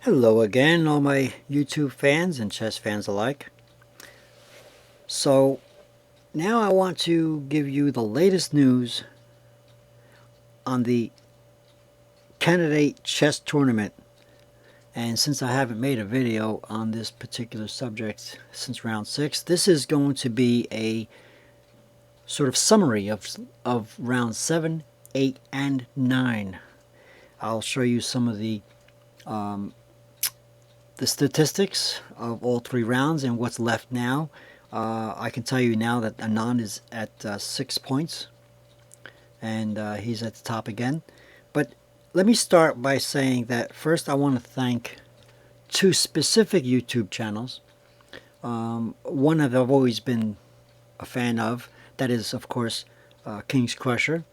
Hello again, all my YouTube fans and chess fans alike. So, now I want to give you the latest news on the candidate chess tournament. And since I haven't made a video on this particular subject since round 6, this is going to be a sort of summary of round 7, 8, and 9. I'll show you some of the statistics of all 3 rounds and what's left now. I can tell you now that Anand is at 6 points, and he's at the top again. But let me start by saying that first I want to thank 2 specific YouTube channels. One that I've always been a fan of, that is, of course, King's Crusher,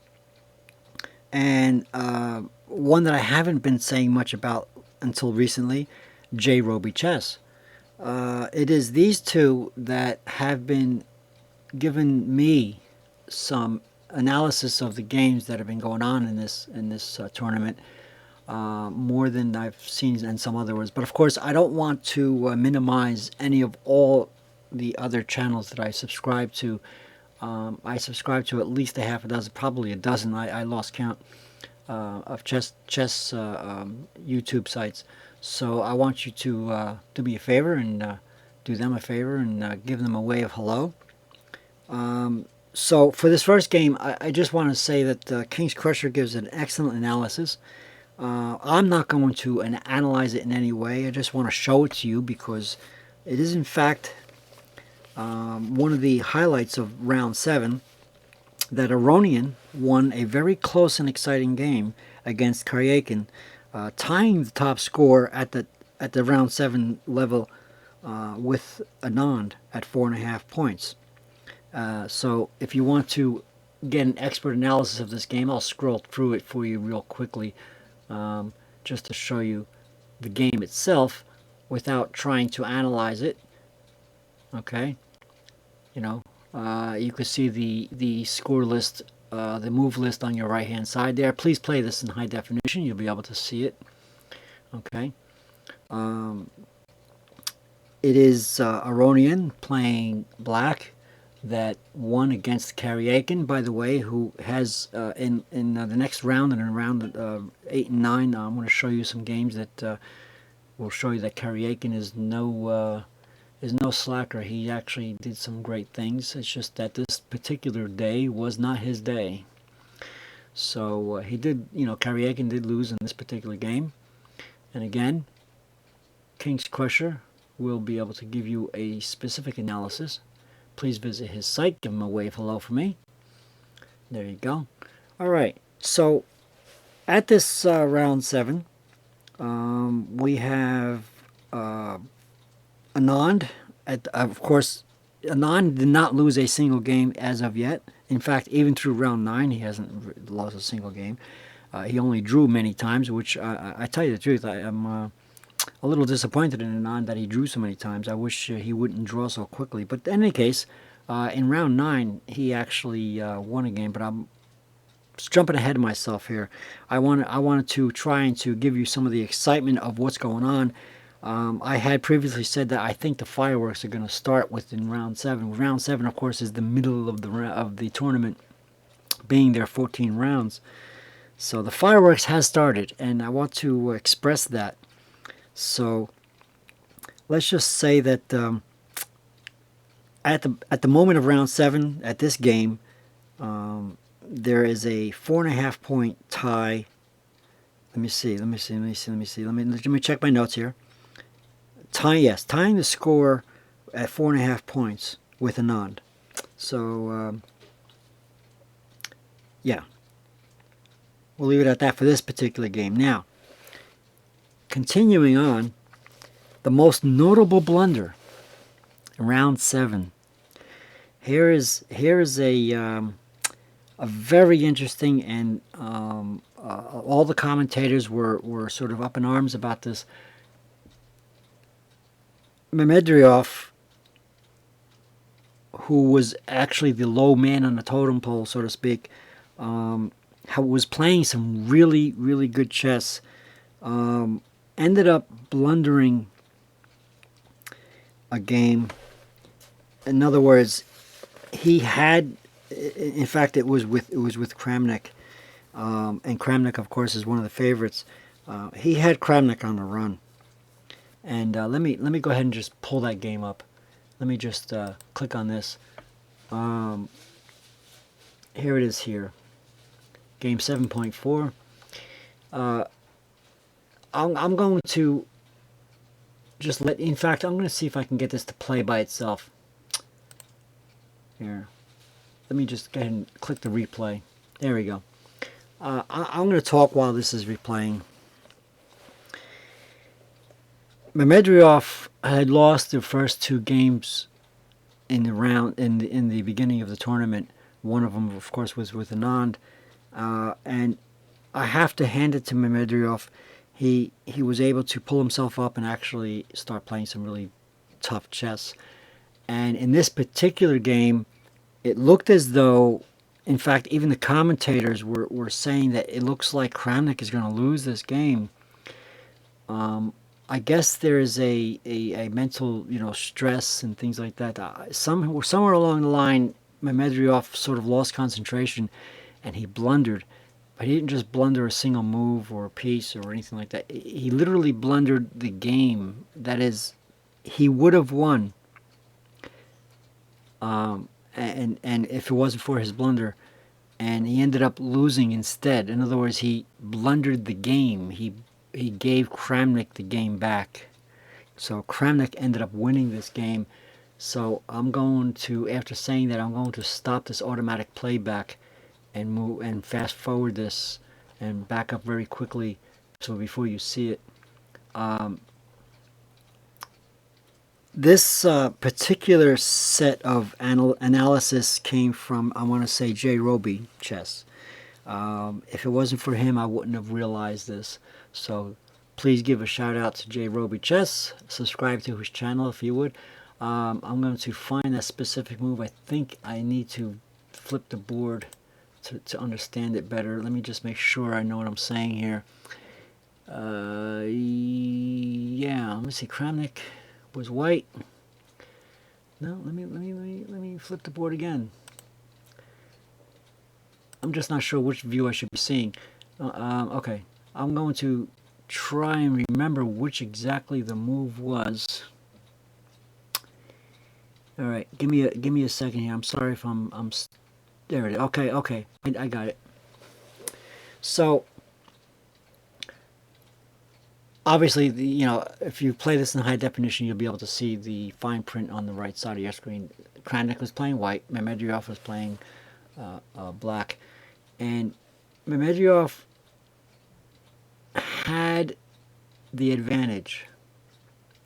and one that I haven't been saying much about until recently, J. Roby Chess. It is these two that have been giving me some analysis of the games that have been going on in this tournament, more than I've seen in some other ones. But of course, I don't want to minimize any of all the other channels that I subscribe to. I subscribe to at least a half a dozen, probably a dozen. I lost count of chess YouTube sites. So I want you to do me a favor and do them a favor and give them a way of hello. So for this first game, I just want to say that King's Crusher gives an excellent analysis. I'm not going to analyze it in any way. I just want to show it to you because it is in fact one of the highlights of round 7, that Aronian won a very close and exciting game against Karyakin, tying the top score at the round 7 level with Anand at 4.5 points. So if you want to get an expert analysis of this game, I'll scroll through it for you real quickly, just to show you the game itself without trying to analyze it. Okay, you can see the score list, the move list on your right hand side there. Please play this in high definition. You'll be able to see it. Okay. It is Aronian playing black that won against Karyakin, by the way, who has in the next round and in round 8 and 9, I'm going to show you some games that will show you that Karyakin is no slacker. He actually did some great things. It's just that this particular day was not his day. So he did, Karyakin did lose in this particular game. And again, King's Crusher will be able to give you a specific analysis. Please visit his site. Give him a wave hello for me. There you go. All right. So at this round 7, we have Anand. Of course, Anand did not lose a single game as of yet. In fact, even through round 9, he hasn't lost a single game. He only drew many times, which I tell you the truth, I am a little disappointed in Anand that he drew so many times. I wish he wouldn't draw so quickly. But in any case, in round 9, he actually won a game. But I'm jumping ahead of myself here. I wanted to try and to give you some of the excitement of what's going on. I had previously said that I think the fireworks are going to start within round 7. Round 7, of course, is the middle of the tournament, being there 14 rounds. So the fireworks has started, and I want to express that. So let's just say that at the moment of round 7, at this game, there is a 4.5 point tie. Let me check my notes here. Tying the score at 4.5 points with Anand. So yeah, we'll leave it at that for this particular game. Now, continuing on, the most notable blunder in round 7. Here is a very interesting, and all the commentators were sort of up in arms about this. Memedryov, who was actually the low man on the totem pole, so to speak, was playing some really, really good chess. ended up blundering a game. In other words, he had, in fact, it was with Kramnik, and Kramnik, of course, is one of the favorites. He had Kramnik on the run, and let me go ahead and just pull that game up. Let me just click on this. Here it is here. Game 7.4. I'm going to just in fact, I'm going to see if I can get this to play by itself. Here. Let me just go ahead and click the replay. There we go. I'm going to talk while this is replaying. Medvedev had lost the first two games in the round in the beginning of the tournament. One of them, of course, was with Anand, and I have to hand it to Medvedev. He was able to pull himself up and actually start playing some really tough chess. And in this particular game, it looked as though, in fact, even the commentators were saying that it looks like Kramnik is going to lose this game. I guess there is a mental, stress and things like that. Somewhere along the line, Medvedev sort of lost concentration, and he blundered. But he didn't just blunder a single move or a piece or anything like that. He literally blundered the game. That is, he would have won. And if it wasn't for his blunder, and he ended up losing instead. In other words, he blundered the game. He gave Kramnik the game back. So Kramnik ended up winning this game. So I'm going to, after saying that, I'm going to stop this automatic playback and move and fast forward this and back up very quickly so before you see it. This particular set of analysis came from, I want to say, Jay Roby Chess. If it wasn't for him, I wouldn't have realized this. So please give a shout out to Jay Roby Chess. Subscribe to his channel if you would. I'm going to find that specific move. I think I need to flip the board to understand it better. Let me just make sure I know what I'm saying here. Yeah, let me see. Kramnik was white. No, let me flip the board again. I'm just not sure which view I should be seeing. Okay, I'm going to try and remember which exactly the move was. All right, give me a second here. I'm sorry if I'm there it is. Okay, I got it. So obviously, if you play this in high definition, you'll be able to see the fine print on the right side of your screen. Kramnik was playing white. Medvedev was playing black, and Medvedev had the advantage.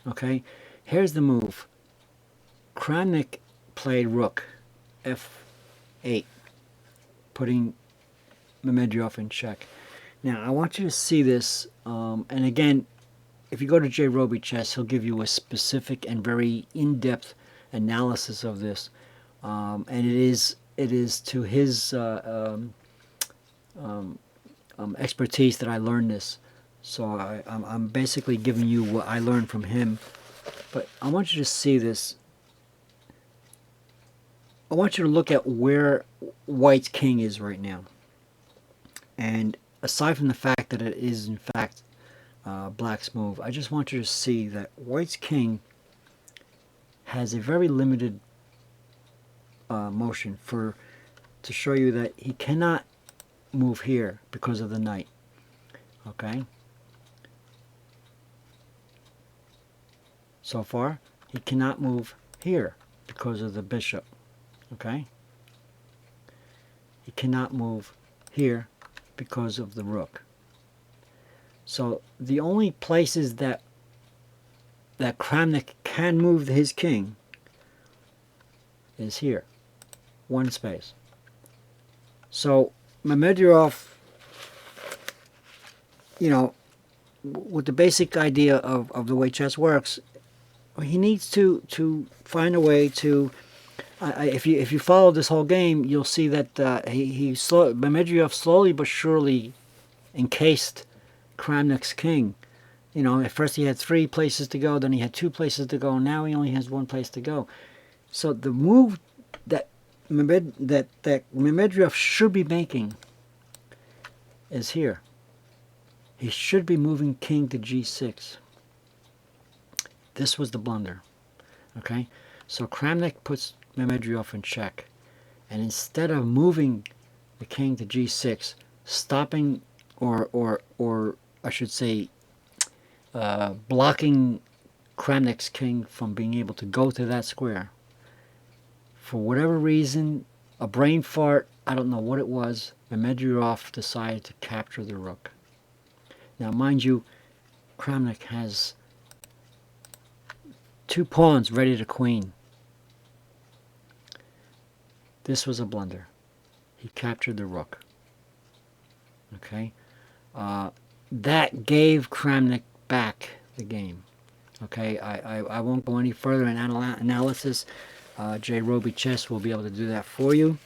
Okay, here's the move. Kramnik played rook f8, putting Medvedev in check. Now, I want you to see this, and again, if you go to Jay Roby Chess, he'll give you a specific and very in-depth analysis of this, and it is to his expertise that I learned this. So I'm basically giving you what I learned from him, but I want you to see this. I want you to look at where White's king is right now. And aside from the fact that it is, in fact, Black's move, I just want you to see that White's king has a very limited motion to show you that he cannot move here because of the knight. Okay? So far, he cannot move here because of the bishop. Okay? He cannot move here because of the rook. So the only places that Kramnik can move his king is here. One space. So Medvedev, with the basic idea of the way chess works, he needs to find a way to if you follow this whole game, you'll see that Medvedev slowly but surely encased Kramnik's king, You know, at first he had 3 places to go, then he had 2 places to go, and now he only has 1 place to go. So the move that Mehmedryov should be making is here. He should be moving king to g6. This was the blunder. Okay? So Kramnik puts Mehmedryov in check. And instead of moving the king to g6, stopping or I should say blocking Kramnik's king from being able to go to that square, for whatever reason, a brain fart, I don't know what it was, Mehmedryov decided to capture the rook. Now, mind you, Kramnik has 2 pawns ready to queen. This was a blunder. He captured the rook. Okay? That gave Kramnik back the game. Okay? I won't go any further in analysis. J. Roby Chess will be able to do that for you.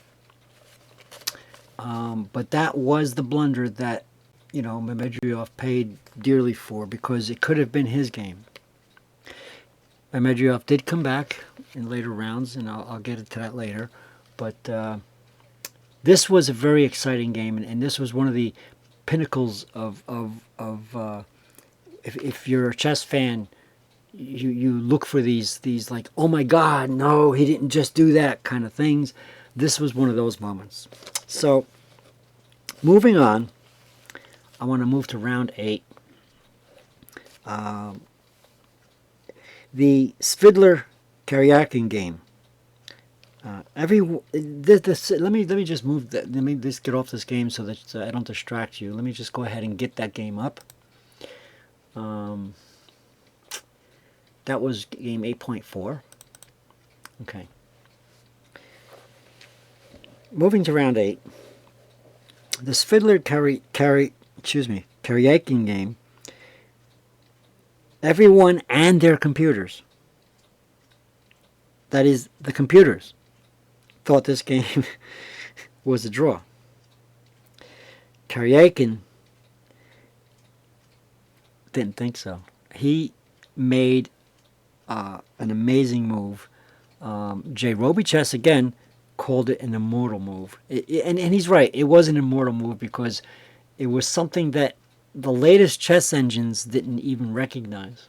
But that was the blunder that, you know, Mehmedryov paid dearly for, because it could have been his game. Mehmedryov did come back in later rounds, and I'll get into that later. But this was a very exciting game, and this was one of the pinnacles of if you're a chess fan, you look for these like, oh my God, no, he didn't just do that kind of things. This was one of those moments. So, moving on, I want to move to round 8. The Svidler-Karyakin game. Let me just move that. Let me just get off this game so that I don't distract you. Let me just go ahead and get that game up. That was game 8.4. Okay. Moving to round 8. The Svidler-Karyakin game. Everyone and their computers, that is, the computers, thought this game was a draw. Karyakin didn't think so. He made an amazing move. J. Roby Chess, again, called it an immortal move. And he's right, it was an immortal move because it was something that the latest chess engines didn't even recognize.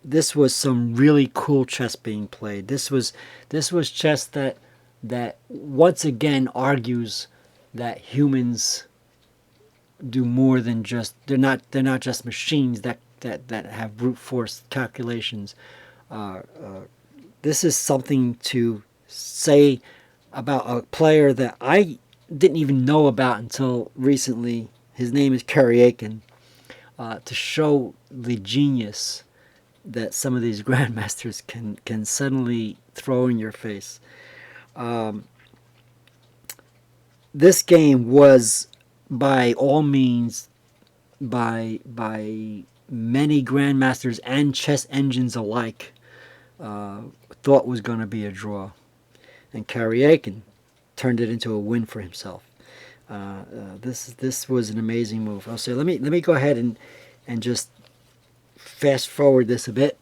This was some really cool chess being played. This was chess that once again argues that humans do more than just, they're not just machines that have brute force calculations. This is something to say about a player that I didn't even know about until recently. His name is Karyakin, to show the genius that some of these grandmasters can suddenly throw in your face. This game was, by all means, by many grandmasters and chess engines alike, thought was going to be a draw, and Karyakin turned it into a win for himself. This was an amazing move. So let me go ahead and just fast forward this a bit,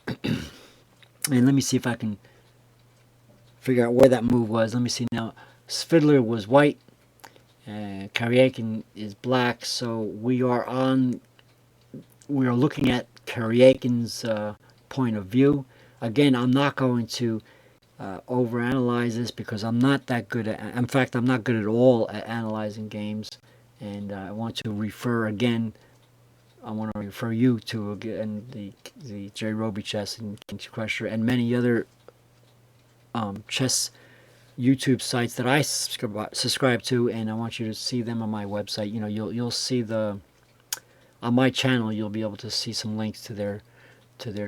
and let me see if I can figure out where that move was. Let me see now. Svidler was white, and Karyakin is black. So we are looking at Karyakin's point of view. Again, I'm not going to overanalyze this because I'm not that good at. In fact, I'm not good at all at analyzing games, and I want to refer again. I want to refer you to again the J. Roby Chess and King's Crusher and many other chess YouTube sites that I subscribe to, and I want you to see them on my website. You know, you'll see on my channel. You'll be able to see some links to their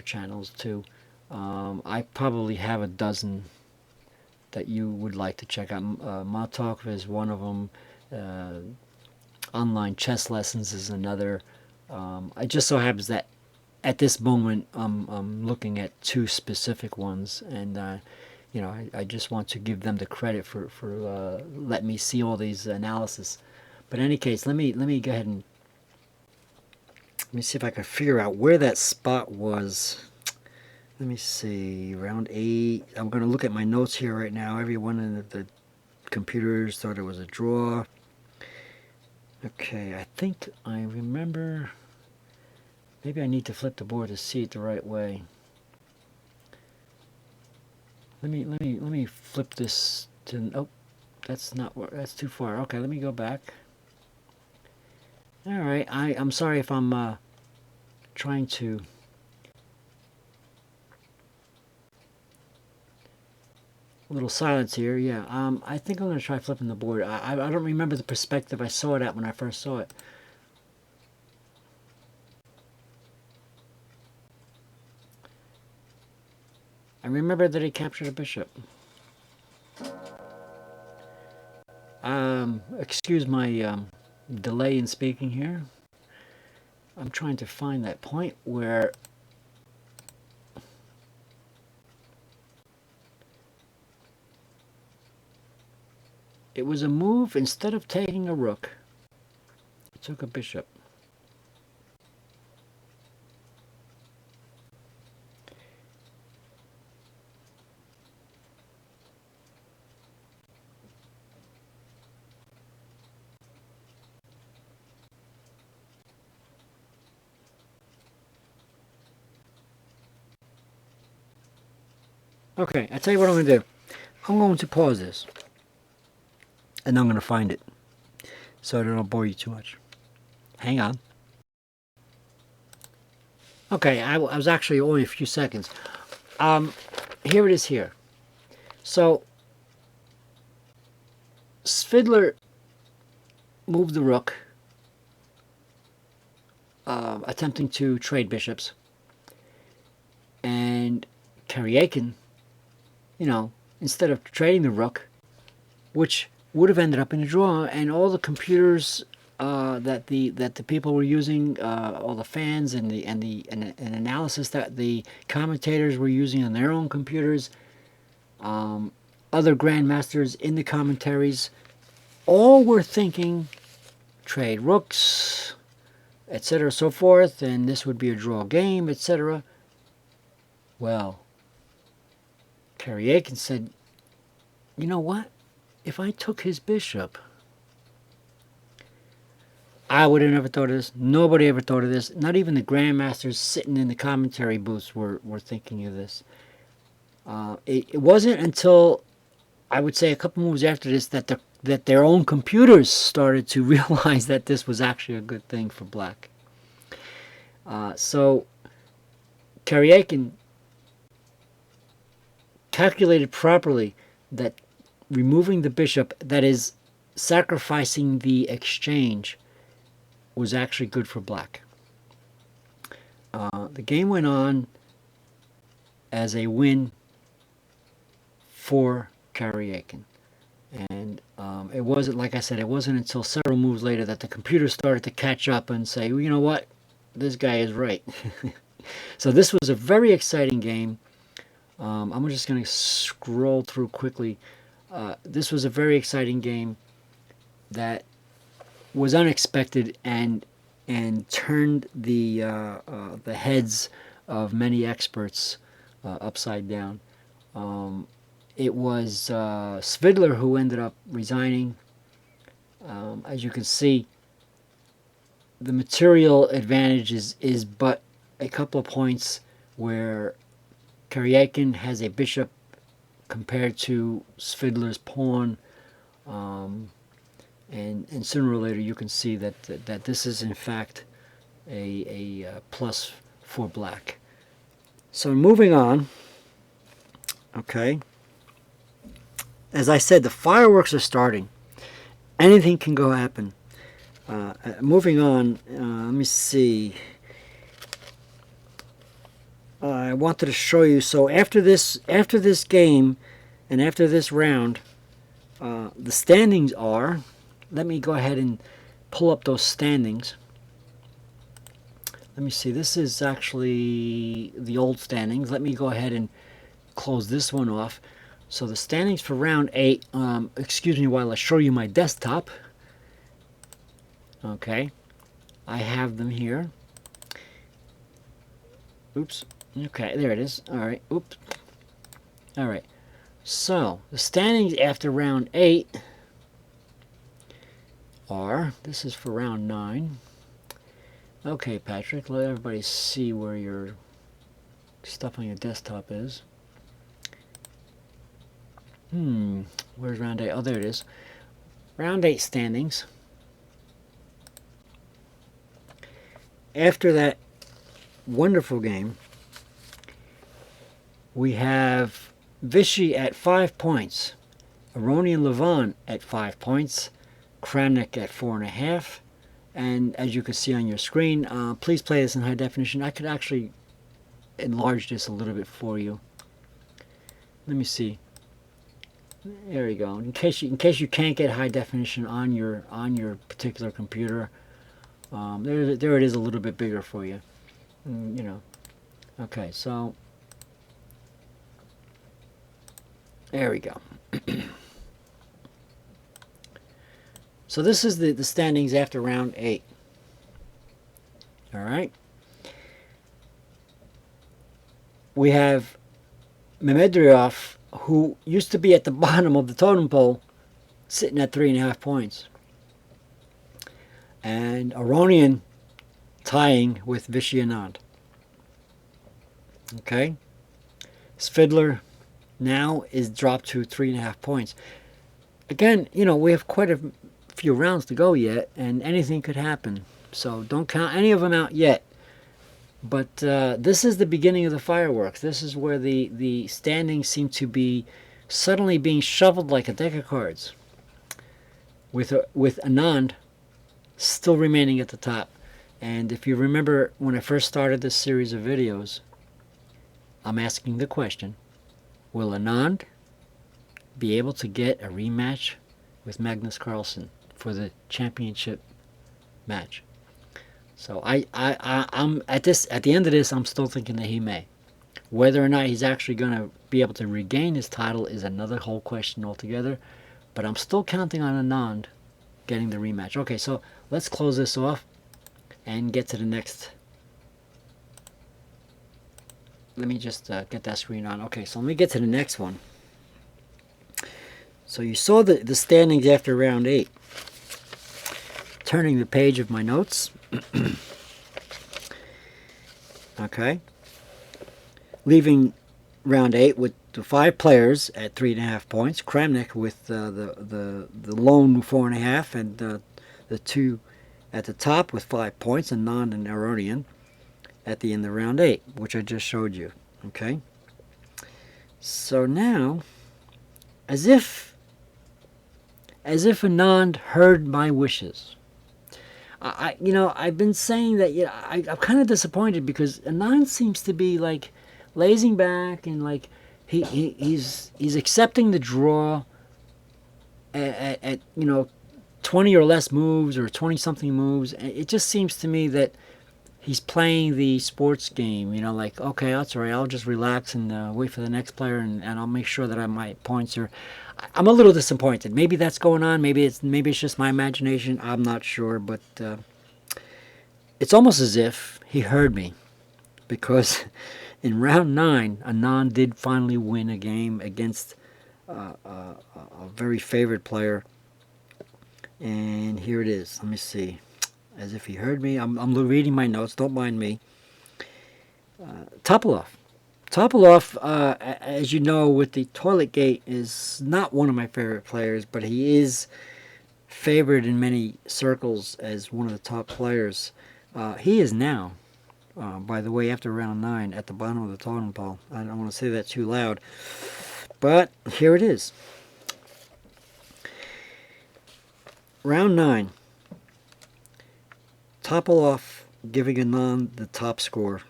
channels too. I probably have a dozen that you would like to check out. Matov is one of them. Online chess lessons is another. It just so happens that at this moment I'm looking at 2 specific ones, and you know, I just want to give them the credit for letting me see all these analysis. But in any case, let me go ahead and Let me see if I can figure out where that spot was. Let me see, round 8. I'm going to look at my notes here right now. Everyone in the computers thought it was a draw. Okay, I think I remember. Maybe I need to flip the board to see it the right way. Let me flip this to. Oh, that's not. That's too far. Okay, let me go back. All right. I'm sorry if I'm trying to. A little silence here. Yeah. I think I'm gonna try flipping the board. I don't remember the perspective I saw it at when I first saw it. I remember that he captured a bishop. Excuse my delay in speaking here. I'm trying to find that point where it was a move. Instead of taking a rook, it took a bishop. Okay, I tell you what I'm going to do. I'm going to pause this, and I'm going to find it, so I don't bore you too much. Hang on. Okay, I was actually only a few seconds. Here it is here. So, Svidler moved the rook, attempting to trade bishops, and Karyakin, you know, instead of trading the rook, which would have ended up in a draw, and all the computers that the people were using, all the fans and analysis that the commentators were using on their own computers, other grandmasters in the commentaries, all were thinking trade rooks, etc., so forth, and this would be a draw game, etc. Well, Karyakin said, you know what? If I took his bishop, I would have never thought of this. Nobody ever thought of this. Not even the grandmasters sitting in the commentary booths were thinking of this. It wasn't until, I would say, a couple moves after this that their own computers started to realize that this was actually a good thing for black. So Karyakin calculated properly that removing the bishop, that is, sacrificing the exchange, was actually good for black. The game went on as a win for Karyakin. And it wasn't, like I said, it wasn't until several moves later that the computer started to catch up and say, well, you know what, this guy is right. So this was a very exciting game. I'm just going to scroll through quickly. This was a very exciting game that was unexpected and turned the heads of many experts upside down. It was Svidler who ended up resigning. As you can see, the material advantage is but a couple of points, where Karyakin has a bishop compared to Svidler's pawn, and sooner or later you can see that this is in fact a plus for black. So moving on, okay. As I said, the fireworks are starting. Anything can go happen. Moving on, let me see. I wanted to show you. So after this game, and after this round, the standings are. Let me go ahead and pull up those standings. Let me see. This is actually the old standings. Let me go ahead and close this one off. So the standings for round 8. Excuse me while I show you my desktop. Okay, I have them here. Oops. Okay, there it is. All right. Oops. All right. So the standings after round 8 are. This is for round 9. Okay, Patrick. Let everybody see where your stuff on your desktop is. Where's round 8? Oh, there it is. Round 8 standings. After that wonderful game, we have Vichy at 5 points, Aronian Levant at 5 points, Kramnik at 4.5, and as you can see on your screen, please play this in high definition. I could actually enlarge this a little bit for you. Let me see. There you go. In case you can't get high definition on your particular computer, there it is a little bit bigger for you. You know. Okay, so there we go. So this is the standings after round 8. All right. We have Memedryov, who used to be at the bottom of the totem pole, sitting at 3.5 points. And Aronian tying with Vichy Anand. Okay. Svidler now is dropped to 3.5 points. Again, we have quite a few rounds to go yet, and anything could happen. So don't count any of them out yet. But this is the beginning of the fireworks. This is where the standings seem to be suddenly being shuffled like a deck of cards. With Anand still remaining at the top. And if you remember when I first started this series of videos, I'm asking the question, will Anand be able to get a rematch with Magnus Carlsen for the championship match? So I'm at the end of this, I'm still thinking that he may. Whether or not he's actually going to be able to regain his title is another whole question altogether. But I'm still counting on Anand getting the rematch. Okay, so let's close this off and get to the next. Let me just get that screen on. Okay, so let me get to the next one. So you saw the standings after round 8. Turning the page of my notes. Okay. Leaving round 8 with the 5 players at 3.5 points. Kramnik with the lone 4.5, and the 2 at the top with 5 points, and Anand and Aronian at the end of round 8, which I just showed you. Okay. So now, as if Anand heard my wishes. I've been saying that. I'm kind of disappointed because Anand seems to be like lazing back and like he's accepting the draw at 20 or less moves or 20 something moves. It just seems to me that he's playing the sports game. Like, okay, that's all right. I'll just relax and wait for the next player, and I'll make sure that my points are. I'm a little disappointed. Maybe that's going on. Maybe it's just my imagination. I'm not sure, but it's almost as if he heard me, because in round 9, Anand did finally win a game against a very favored player, and here it is. Let me see. As if he heard me. I'm reading my notes. Don't mind me. Topolov. Topolov, as you know, with the toilet gate, is not one of my favorite players, but he is favored in many circles as one of the top players. He is now, by the way, after round 9, at the bottom of the totem pole. I don't want to say that too loud, but here it is. Round 9. Topolov giving Anand the top score.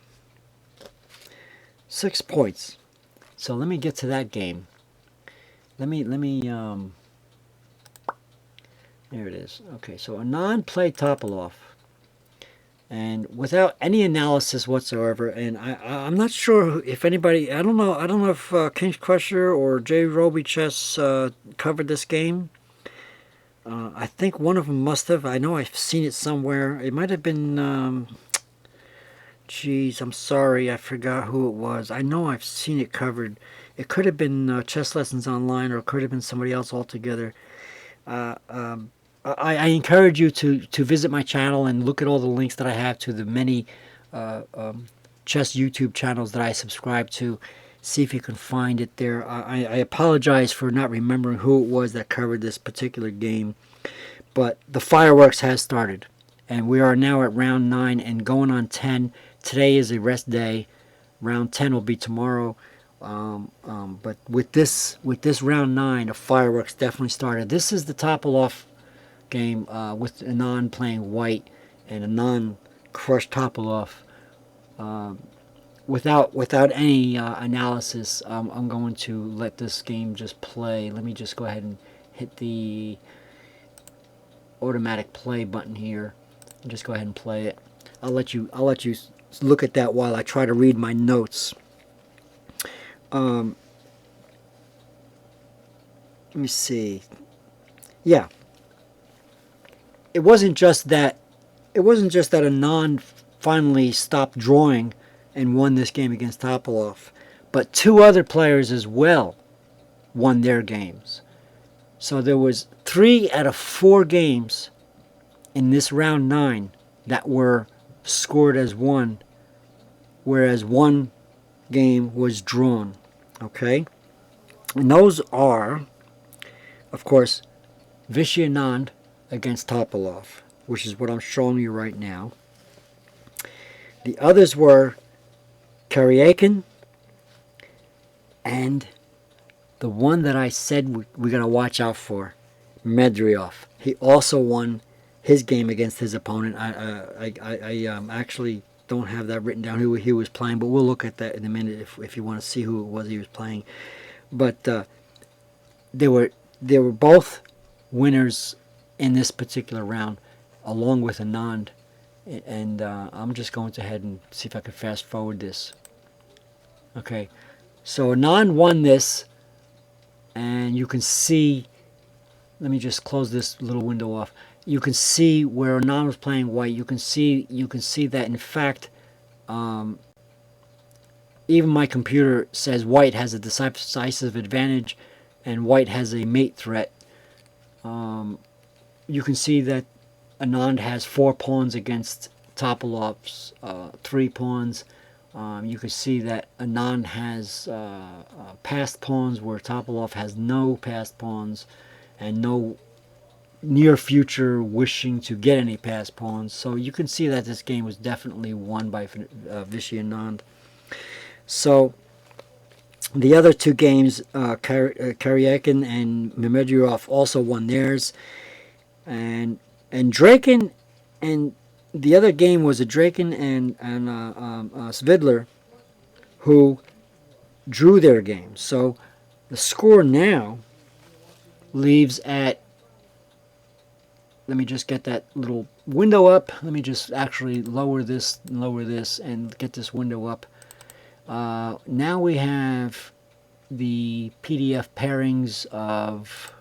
6 points. So let me get to that game. Let me there it is. Okay, so Anand played Topolov, and without any analysis whatsoever, and I'm not sure if anybody, I don't know if King's Crusher or J. Roby Chess covered this game. I think one of them must have. I know I've seen it somewhere. It might have been Jeez, I'm sorry, I forgot who it was. I know I've seen it covered. It could have been Chess Lessons Online, or it could have been somebody else altogether. Uh, um, I encourage you to visit my channel and look at all the links that I have to the many uh, um, chess YouTube channels that I subscribe to. See if you can find it there. I apologize for not remembering who it was that covered this particular game, but the fireworks has started, and we are now at round 9 and going on 10. Today is a rest day. Round 10 will be tomorrow. But with this round 9, the fireworks definitely started. This is the Topalov game with Anand playing white, and Anand crushed Topalov without any analysis. I'm going to let this game just play. Let me just go ahead and hit the automatic play button here and just go ahead and play it. I'll let you look at that while I try to read my notes. Let me see. Yeah, it wasn't just that Anand finally stopped drawing and won this game against Topalov, but 2 other players as well won their games. So there was 3 out of 4 games in this round 9 that were scored as 1, whereas 1 game was drawn. Okay? And those are, of course, Vishy Anand against Topalov, which is what I'm showing you right now. The others were Karyakin and the one that I said we're going to watch out for, Medvedev. He also won his game against his opponent. I actually don't have that written down who he was playing, but we'll look at that in a minute if you want to see who it was he was playing. But they were both winners in this particular round, along with Anand. And I'm just going to head and see if I can fast forward this. Okay, so Anand won this, and you can see, let me just close this little window off. You can see where Anand was playing white. You can see that, in fact, even my computer says white has a decisive advantage and white has a mate threat. You can see that Anand has 4 pawns against Topalov's 3 pawns. You can see that Anand has passed pawns where Topalov has no passed pawns and no near future wishing to get any passed pawns. So you can see that this game was definitely won by Vishy Anand. So the other 2 games, Karyakin and Medvedev also won theirs, and Draken, and the other game was a Draken and Svidler, who drew their game. So the score now leaves at, let me just get that little window up. Let me just actually lower this and get this window up. Now we have the PDF pairings of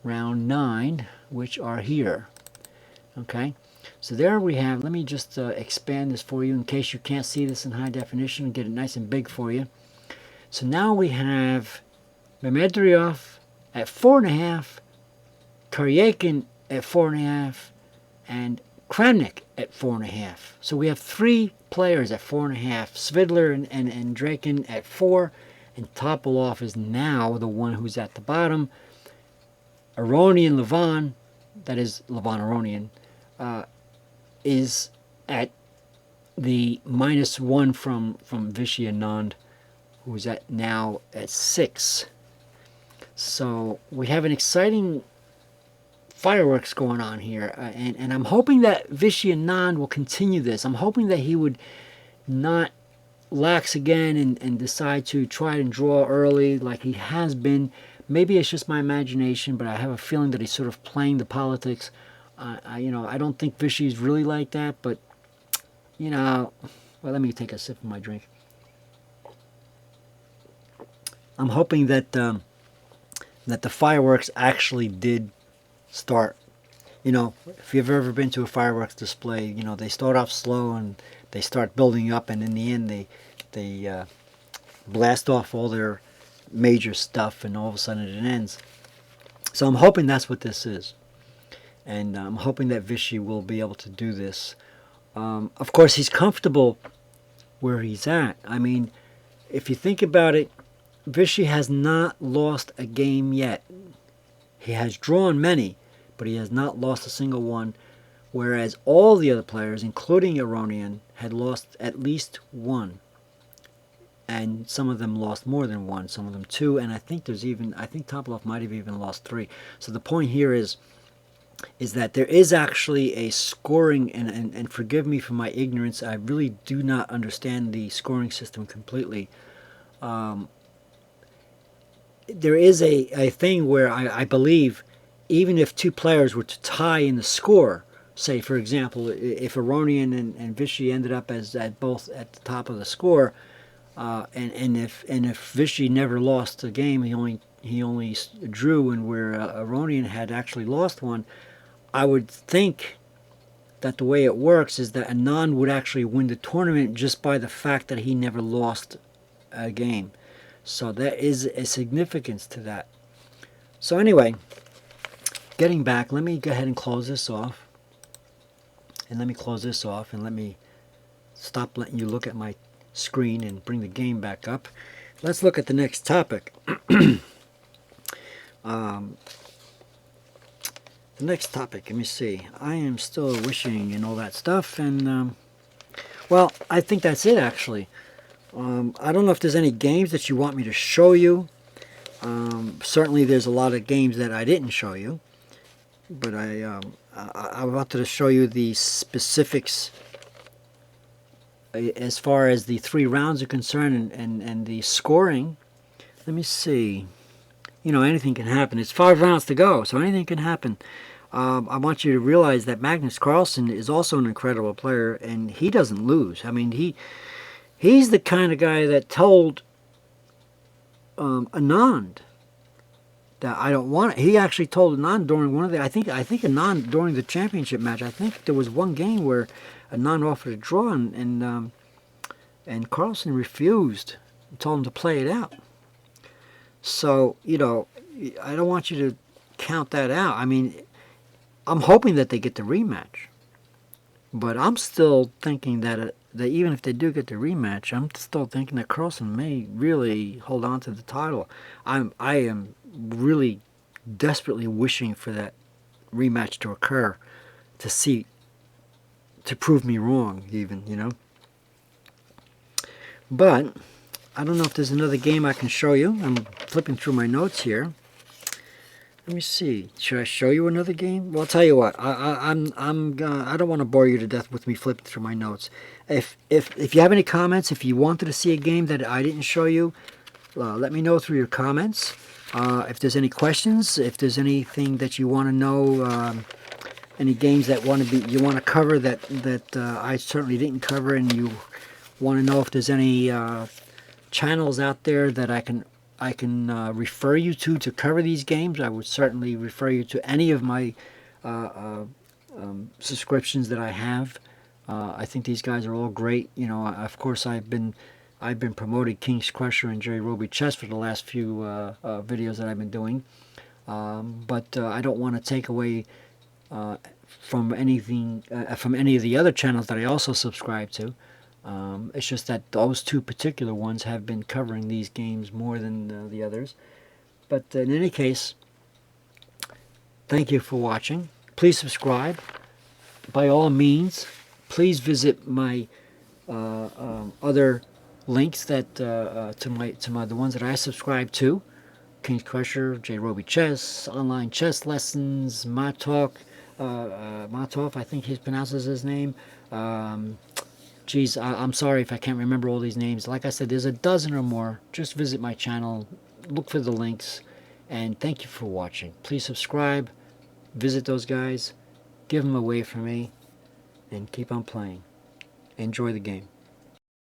round 9, which are here. Okay, so there we have, let me just expand this for you in case you can't see this in high definition and get it nice and big for you. So now we have Medvedev at 4.5, Karyakin at 4.5, and Kramnik at 4.5. So we have 3 players at 4.5. Svidler and Draken at 4, and Topalov is now the one who's at the bottom. Aronian Levon, that is Levon Aronian, is at the -1 from Vishy Anand, who's now at 6. So we have an exciting fireworks going on here, and I'm hoping that Vishy Anand will continue this. I'm hoping that he would not lax again and decide to try and draw early like he has been. Maybe it's just my imagination, but I have a feeling that he's sort of playing the politics. I don't think Vishy's really like that, but well, let me take a sip of my drink. I'm hoping that that the fireworks actually did start You know, if you've ever been to a fireworks display, you know, they start off slow and they start building up, and in the end they blast off all their major stuff, and all of a sudden it ends. So I'm hoping that's what this is, and I'm hoping that Vichy will be able to do this. Of course, he's comfortable where he's at. I mean, if you think about it, Vichy has not lost a game yet. He has drawn many, but he has not lost a single one, whereas all the other players, including Aronian, had lost at least one. And some of them lost more than one, some of them two, and I think Topalov might have even lost three. So the point here is that there is actually a scoring, and forgive me for my ignorance, I really do not understand the scoring system completely. There is a thing where I believe even if two players were to tie in the score, say for example if Aronian and Vichy ended up as both at the top of the score, and if Vichy never lost a game, he only drew, and where Aronian had actually lost one, I would think that the way it works is that Anand would actually win the tournament just by the fact that he never lost a game. So there is a significance to that. So anyway, getting back, let me go ahead and close this off. And let me close this off, and let me stop letting you look at my screen and bring the game back up. Let's look at the next topic. The next topic, let me see. I am still wishing and all that stuff, and well, I think that's it actually. I don't know if there's any games that you want me to show you. Certainly there's a lot of games that I didn't show you, but I wanted to show you the specifics as far as the 3 rounds are concerned, and the scoring. Let me see. You know, anything can happen. It's 5 rounds to go, so anything can happen. I want you to realize that Magnus Carlsen is also an incredible player, and he doesn't lose. I mean, he's the kind of guy that told Anand that I don't want it. He actually told Anand during one of the, I think Anand during the championship match, I think there was one game where Anand offered a draw, and Carlsen refused and told him to play it out. So, you know, I don't want you to count that out. I mean, I'm hoping that they get the rematch, but I'm still thinking that even if they do get the rematch, I'm still thinking that Carlsen may really hold on to the title. I am really desperately wishing for that rematch to occur, to prove me wrong, even, you know. But I don't know if there's another game I can show you. I'm flipping through my notes here. Let me see. Should I show you another game? Well, I'll tell you what. I don't want to bore you to death with me flipping through my notes. If you have any comments, if you wanted to see a game that I didn't show you, let me know through your comments. If there's any questions, if there's anything that you want to know, any games that you want to cover that I certainly didn't cover, and you want to know if there's any channels out there that I can refer you to cover these games, I would certainly refer you to any of my subscriptions that I have. I think these guys are all great. You know, of course, I've been promoting King's Crusher and Jerry Roby Chess for the last few videos that I've been doing, but I don't want to take away from anything from any of the other channels that I also subscribe to. It's just that those 2 particular ones have been covering these games more than the others. But in any case, thank you for watching. Please subscribe. By all means, please visit my other links that to the ones that I subscribe to: King's Crusher, J. Roby Chess, online chess lessons, Matov, I think he pronounces his name. Geez, I'm sorry if I can't remember all these names. Like I said, there's a dozen or more. Just visit my channel, look for the links, and thank you for watching. Please subscribe, visit those guys, give them away for me, and keep on playing. Enjoy the game.